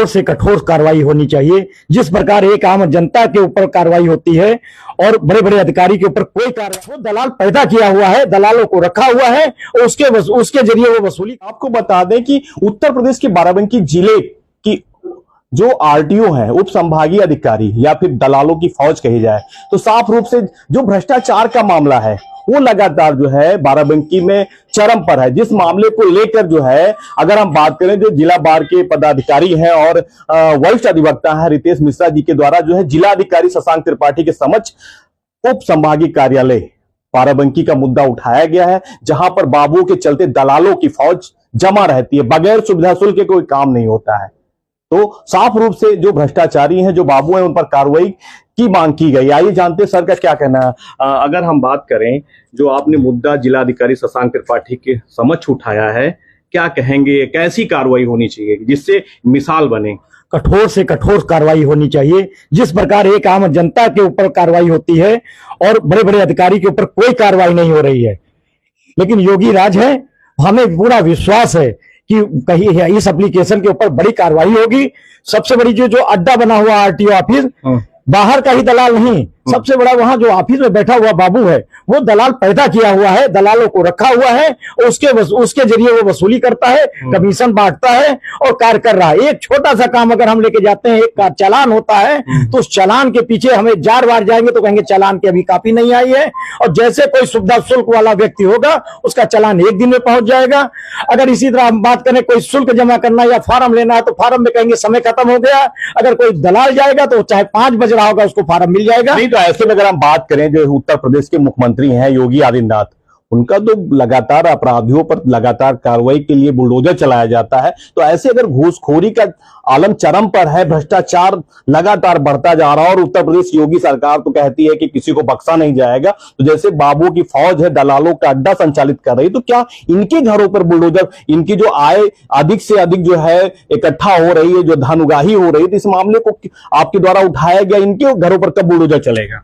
कठोर से कठोर कार्रवाई होनी चाहिए। जिस प्रकार एक आम जनता के ऊपर कार्रवाई होती है और बड़े बड़े अधिकारी के ऊपर कोई कार्रवाई, वो दलाल पैदा किया हुआ है, दलालों को रखा हुआ है और उसके जरिए वो वसूली। आपको बता दें कि उत्तर प्रदेश के बाराबंकी जिले की जो आरटीओ है, उप संभागीय अधिकारी या फिर दलालों की फौज कही जाए तो साफ रूप से जो भ्रष्टाचार का मामला है वो लगातार जो है बाराबंकी में चरम पर है। जिस मामले को लेकर जो है अगर हम बात करें, जो जिला बार के पदाधिकारी हैं और वरिष्ठ अधिवक्ता है रितेश मिश्रा जी के द्वारा जो है जिला अधिकारी शशांक त्रिपाठी के समक्ष उप संभागीय कार्यालय बाराबंकी का मुद्दा उठाया गया है, जहां पर बाबुओं के चलते दलालों की फौज जमा रहती है, बगैर सुविधा शुल्क के कोई काम नहीं होता है। तो साफ रूप से जो भ्रष्टाचारी हैं, जो बाबू हैं, उन पर कार्रवाई की मांग की गई। आइए जानते हैं सर का क्या कहना है। अगर हम बात करें, जो आपने मुद्दा जिलाधिकारी शशांक त्रिपाठी के समक्ष उठाया है, क्या कहेंगे, कैसी कार्रवाई होनी चाहिए जिससे मिसाल बने? कठोर से कठोर कार्रवाई होनी चाहिए। जिस प्रकार एक आम जनता के ऊपर कार्रवाई होती है और बड़े बड़े अधिकारी के ऊपर कोई कार्रवाई नहीं हो रही है, लेकिन योगी राज है, हमें पूरा विश्वास है कि कहीं इस एप्लीकेशन के ऊपर बड़ी कार्रवाई होगी। सबसे बड़ी जो अड्डा बना हुआ आरटीओ ऑफिस, बाहर का ही दलाल नहीं, सबसे बड़ा वहां जो ऑफिस में बैठा हुआ बाबू है वो दलाल पैदा किया हुआ है, दलालों को रखा हुआ है और उसके जरिए वो वसूली करता है, कमीशन बांटता है और कार्य कर रहा है। एक छोटा सा काम अगर हम लेके जाते हैं, एक का चालान होता है तो उस चालान के पीछे हमें 4 बार जाएंगे तो कहेंगे चालान की अभी कॉपी नहीं आई है, और जैसे कोई सुविधा शुल्क वाला व्यक्ति होगा उसका चालान 1 दिन में पहुंच जाएगा। अगर इसी तरह हम बात करें, कोई शुल्क जमा करना या फार्म लेना है तो फार्म में कहेंगे समय खत्म हो गया। अगर कोई दलाल जाएगा तो चाहे 5 बज रहा होगा उसको फार्म मिल जाएगा। नहीं तो ऐसे में अगर हम बात करें, जो उत्तर प्रदेश के मुख्यमंत्री हैं योगी आदित्यनाथ, उनका तो लगातार अपराधियों पर लगातार कार्रवाई के लिए बुलडोजर चलाया जाता है, तो ऐसे अगर घूसखोरी का आलम चरम पर है, भ्रष्टाचार लगातार बढ़ता जा रहा है और उत्तर प्रदेश योगी सरकार तो कहती है कि किसी को बख्शा नहीं जाएगा, तो जैसे बाबू की फौज है दलालों का अड्डा संचालित कर रही, तो क्या इनके घरों पर बुलडोजर, इनकी जो आय अधिक से अधिक जो है इकट्ठा हो रही है, जो धन उगाही हो रही है, तो इस मामले को आपके द्वारा उठाया गया, इनके घरों पर कब बुलडोजर चलेगा?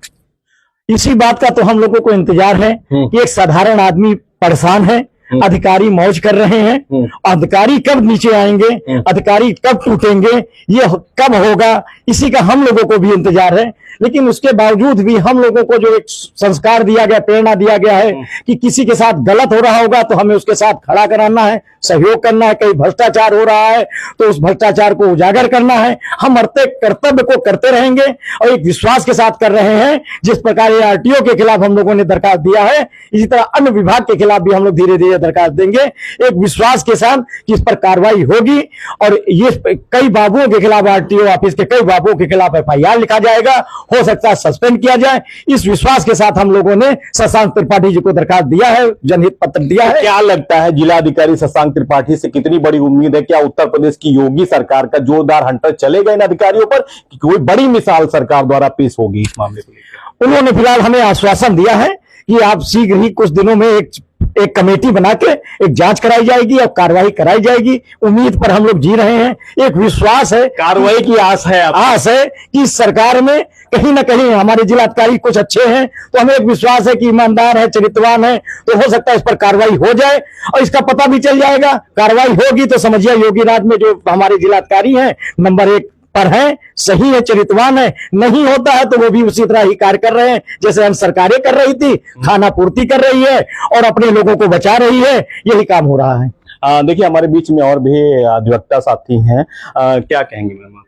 इसी बात का तो हम लोगों को इंतजार है कि एक साधारण आदमी परेशान है, अधिकारी मौज कर रहे हैं, अधिकारी कब नीचे आएंगे, अधिकारी कब टूटेंगे, ये कब होगा, इसी का हम लोगों को भी इंतजार है। लेकिन उसके बावजूद भी हम लोगों को जो एक संस्कार दिया गया, प्रेरणा दिया गया है कि किसी के साथ गलत हो रहा होगा तो हमें उसके साथ खड़ा कराना है, सहयोग करना है। कहीं भ्रष्टाचार हो रहा है तो उस भ्रष्टाचार को उजागर करना है। हम अपने कर्तव्य को करते रहेंगे और एक विश्वास के साथ कर रहे हैं। जिस प्रकार ये आरटीओ के खिलाफ हम लोगों ने दरखास्त दिया है, इसी तरह अन्य विभाग के खिलाफ भी हम लोग धीरे धीरे दरखास्त देंगे, एक विश्वास के साथ कि इस पर कार्रवाई होगी और ये कई बाबुओं के खिलाफ, आरटीओ ऑफिस के कई बाबुओं के खिलाफ FIR लिखा जाएगा, हो सकता है सस्पेंड किया जाए। इस विश्वास के साथ हम लोगों ने शशांक त्रिपाठी जी को दरखास्त दिया है, जनहित पत्र दिया है। क्या लगता है जिलाधिकारी शशांक त्रिपाठी से कितनी बड़ी उम्मीद है? क्या उत्तर प्रदेश की योगी सरकार का जोरदार हंटर चलेगा इन अधिकारियों पर कि कोई बड़ी मिसाल सरकार द्वारा पेश होगी इस मामले को लेकर? उन्होंने फिलहाल हमें आश्वासन दिया है कि आप शीघ्र ही कुछ दिनों में एक कमेटी बना के एक जांच कराई जाएगी और कार्रवाई कराई जाएगी। उम्मीद पर हम लोग जी रहे हैं, एक विश्वास है, कार्रवाई की आस है कि इस सरकार में कहीं ना कहीं हमारे जिलाधिकारी कुछ अच्छे हैं, तो हमें एक विश्वास है कि ईमानदार है, चरित्रवान है, तो हो सकता है इस पर कार्रवाई हो जाए और इसका पता भी चल जाएगा। कार्रवाई होगी तो समझिए योगी राज में जो हमारे जिलाधिकारी हैं नंबर 1 पर है, सही है, चरित्रवान है। नहीं होता है तो वो भी उसी तरह ही कार्य कर रहे हैं जैसे हम सरकारें कर रही थी, खाना पूर्ति कर रही है और अपने लोगों को बचा रही है, यही काम हो रहा है। देखिए हमारे बीच में और भी अधिवक्ता साथी हैं, क्या कहेंगे मैम?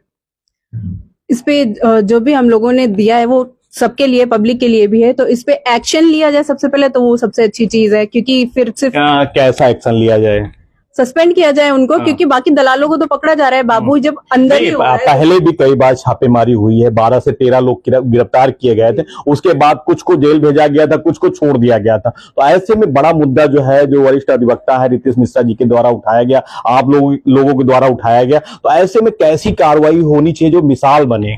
इस पे जो भी हम लोगों ने दिया है वो सबके लिए, पब्लिक के लिए भी है, तो इस पे एक्शन लिया जाए सबसे पहले, तो वो सबसे अच्छी चीज है। क्योंकि फिर सिर्फ कैसा एक्शन लिया जाए? सस्पेंड किया जाए उनको, क्योंकि बाकी दलालों को तो पकड़ा जा रहा है, बाबू जब अंदर ही हो रहा है। पहले भी कई बार छापेमारी हुई है, 12 से 13 लोग गिरफ्तार किए गए थे, उसके बाद कुछ को जेल भेजा गया था, कुछ को छोड़ दिया गया था। तो ऐसे में बड़ा मुद्दा जो है, जो वरिष्ठ अधिवक्ता है रितेश मिश्रा जी के द्वारा उठाया गया, आप लोगों के द्वारा उठाया गया, तो ऐसे में कैसी कार्रवाई होनी चाहिए जो मिसाल बने?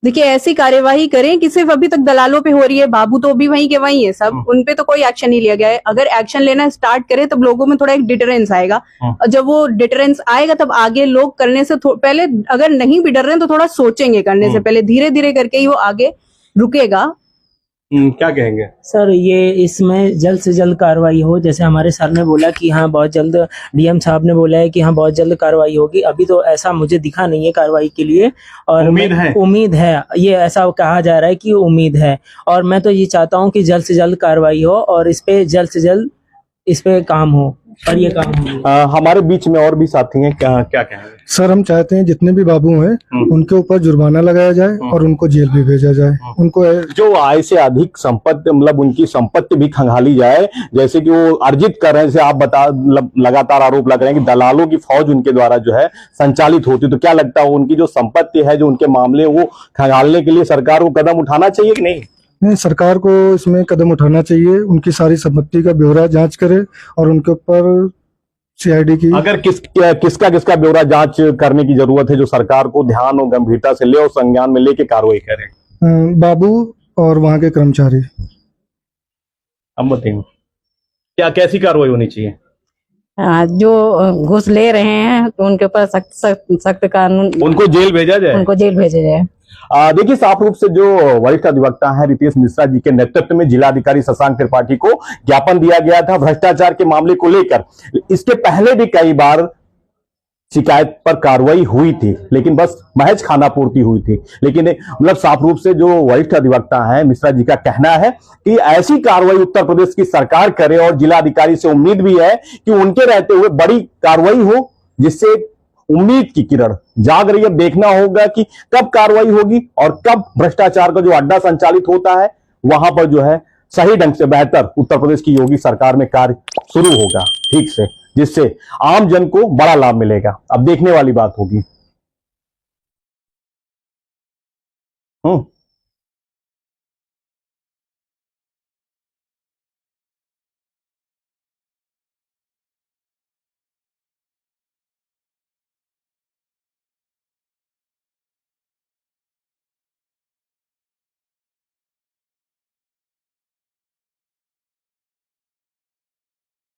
देखिए ऐसी कार्यवाही करें कि सिर्फ अभी तक दलालों पे हो रही है, बाबू तो अभी वहीं के वहीं है सब, उन पे तो कोई एक्शन नहीं लिया गया है। अगर एक्शन लेना स्टार्ट करें तब लोगों में थोड़ा एक डिटरेंस आएगा, और जब वो डिटरेंस आएगा तब आगे लोग करने से पहले, अगर नहीं भी डर रहे हैं तो थोड़ा सोचेंगे करने से पहले, धीरे धीरे करके ही वो आगे रुकेगा। क्या कहेंगे? सर ये इसमें जल्द से जल्द कार्रवाई हो, जैसे हमारे सर ने बोला कि हाँ बहुत जल्द, डीएम साहब ने बोला है कि हाँ बहुत जल्द कार्रवाई होगी। अभी तो ऐसा मुझे दिखा नहीं है कार्रवाई के लिए, और उम्मीद है, ये ऐसा कहा जा रहा है कि उम्मीद है, और मैं तो ये चाहता हूँ कि जल्द से जल्द कार्रवाई हो और इस पे जल्द से जल्द इस पे काम हो और ये काम हो। हमारे बीच में और भी साथी हैं, क्या कहेंगे? सर हम चाहते हैं जितने भी बाबू हैं उनके ऊपर जुर्माना लगाया जाए और उनको जेल भी भेजा जाए। उनको जो आय से अधिक संपत्ति, मतलब उनकी संपत्ति भी खंगाली जाए, जैसे कि वो अर्जित कर रहे हैं, जैसे आप लगातार आरोप लग रहे हैं कि दलालों की फौज उनके द्वारा जो है संचालित होती, तो क्या लगता है उनकी जो संपत्ति है, जो उनके मामले, वो खंगालने के लिए सरकार को कदम उठाना चाहिए कि नहीं? नहीं, सरकार को इसमें कदम उठाना चाहिए, उनकी सारी संपत्ति का ब्यौरा जांच करे और उनके ऊपर सीआईडी की, अगर किसका ब्यौरा जांच करने की जरूरत है, जो सरकार को ध्यान और गंभीरता से ले और संज्ञान में लेके कार्रवाई करे? बाबू और वहां के कर्मचारी। अब बताइए क्या कैसी कार्रवाई होनी चाहिए? जो घूस ले रहे हैं तो उनके ऊपर सख्त कानून, उनको जेल भेजा जाए। देखिए, साफ रूप से जो वरिष्ठ अधिवक्ता हैं रितेश मिश्रा जी के नेतृत्व में जिलाधिकारी शशांक त्रिपाठी को ज्ञापन दिया गया था भ्रष्टाचार के मामले को लेकर। इसके पहले भी कई बार शिकायत पर कार्रवाई हुई थी, लेकिन बस महज खानापूर्ति हुई थी। लेकिन मतलब साफ रूप से जो वरिष्ठ अधिवक्ता हैं मिश्रा जी का कहना है कि ऐसी कार्रवाई उत्तर प्रदेश की सरकार करे, और जिलाधिकारी से उम्मीद भी है कि उनके रहते हुए बड़ी कार्रवाई हो, जिससे उम्मीद की किरण जाग रही है। देखना होगा कि कब कार्रवाई होगी और कब भ्रष्टाचार का जो अड्डा संचालित होता है वहां पर जो है सही ढंग से बेहतर उत्तर प्रदेश की योगी सरकार में कार्य शुरू होगा ठीक से, जिससे आम जन को बड़ा लाभ मिलेगा। अब देखने वाली बात होगी।